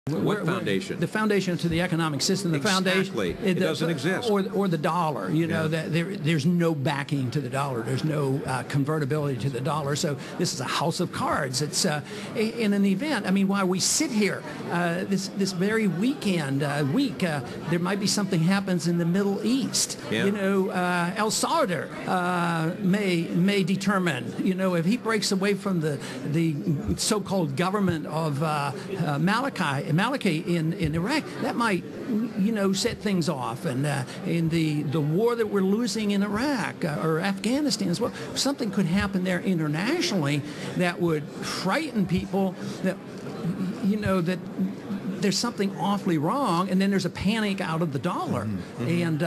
What foundation? The foundation to the economic system. The Exactly. foundation. It doesn't exist. Or the dollar. You know, that there's no backing to the dollar. There's no convertibility to the dollar. So this is a house of cards. It's in an event. I mean, while we sit here this very week, there might be something happens in the Middle East. Yeah. You know, El Salvador may determine. You know, if he breaks away from the so-called government of Maliki in Iraq, that might, you know, set things off. And in the war that we're losing in Iraq or Afghanistan as well, something could happen there internationally that would frighten people that, you know, that there's something awfully wrong, and then there's a panic out of the dollar. And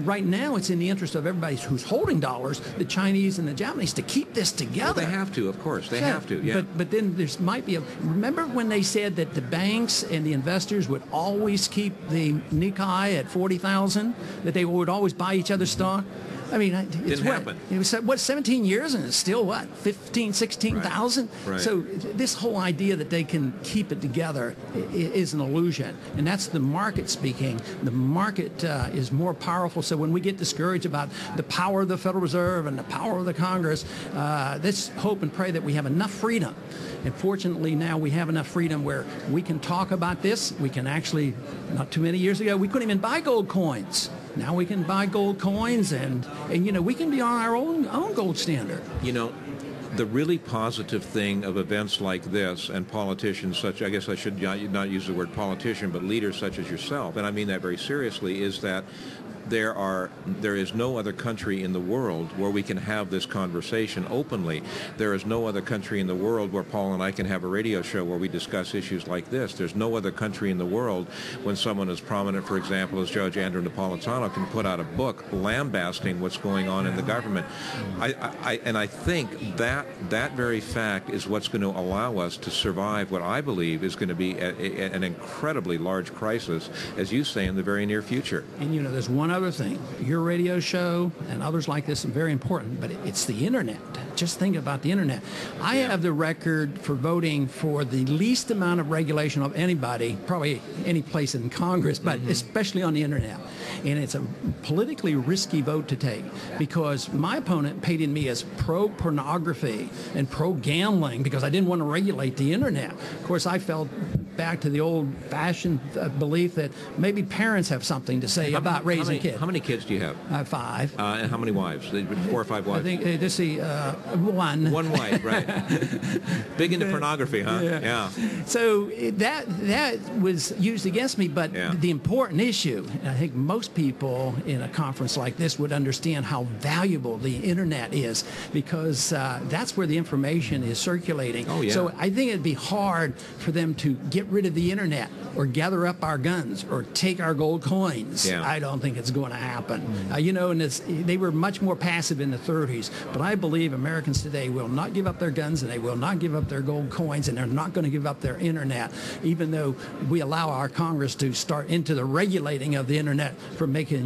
right now it's in the interest of everybody who's holding dollars, the Chinese and the Japanese, to keep this together. Well, they have to, of course. They have to, yeah. But then there might be remember when they said that the banks and the investors would always keep the Nikkei at 40,000, that they would always buy each other's stock? I mean, it's Didn't happen. It was, 17 years, and it's still, 15, 16,000? Right. So this whole idea that they can keep it together is an illusion. And that's the market speaking. The market is more powerful. So when we get discouraged about the power of the Federal Reserve and the power of the Congress, let's hope and pray that we have enough freedom. And fortunately now we have enough freedom where we can talk about this. We can actually, not too many years ago, we couldn't even buy gold coins. Now we can buy gold coins, and you know, we can be on our own gold standard. You know, the really positive thing of events like this, and politicians such, I guess I should not use the word politician, but leaders such as yourself, and I mean that very seriously, is that there is no other country in the world where we can have this conversation openly. There is no other country in the world where Paul and I can have a radio show where we discuss issues like this. There's no other country in the world when someone as prominent, for example, as Judge Andrew Napolitano can put out a book lambasting what's going on in the government. I think that very fact is what's going to allow us to survive what I believe is going to be an incredibly large crisis, as you say, in the very near future. And you know, there's one other thing. Your radio show and others like this are very important, but it's the internet. Just think about the internet. I have the record for voting for the least amount of regulation of anybody, probably any place in Congress, but especially on the internet. And it's a politically risky vote to take because my opponent painted me as pro-pornography and pro-gambling because I didn't want to regulate the internet. Of course, I fell back to the old-fashioned belief that maybe parents have something to say about raising kids. How many kids do you have? 5. And how many wives? 4 or 5 wives? I think, let's see, 1. One wife, right. Big into pornography, huh? Yeah. So that was used against me, but the important issue, and I think most people in a conference like this would understand how valuable the internet is because that's where the information is circulating. Oh, yeah. So I think it'd be hard for them to get rid of the internet or gather up our guns or take our gold coins. Yeah. I don't think it's going to happen. You know, and they were much more passive in the 30s, but I believe Americans today will not give up their guns and they will not give up their gold coins and they're not going to give up their internet, even though we allow our Congress to start into the regulating of the internet for making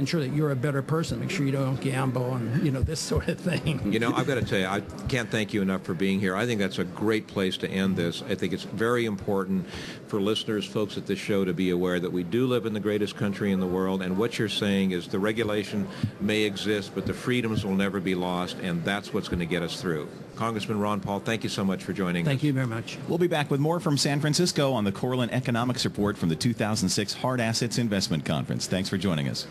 sure that you're a better person, make sure you don't gamble and, you know, this sort of thing. You know, I've got to tell you, I can't thank you enough for being here. I think that's a great place to end this. I think it's very important for listeners, folks at this show, to be aware that we do live in the greatest country in the world, and what you're saying is the regulation may exist, but the freedoms will never be lost, and that's what's going to get us through. Congressman Ron Paul, thank you so much for joining us. Thank you very much. We'll be back with more from San Francisco on the Korelin Economics Report from the 2006 Hard Assets Investment Conference. Thanks for joining us.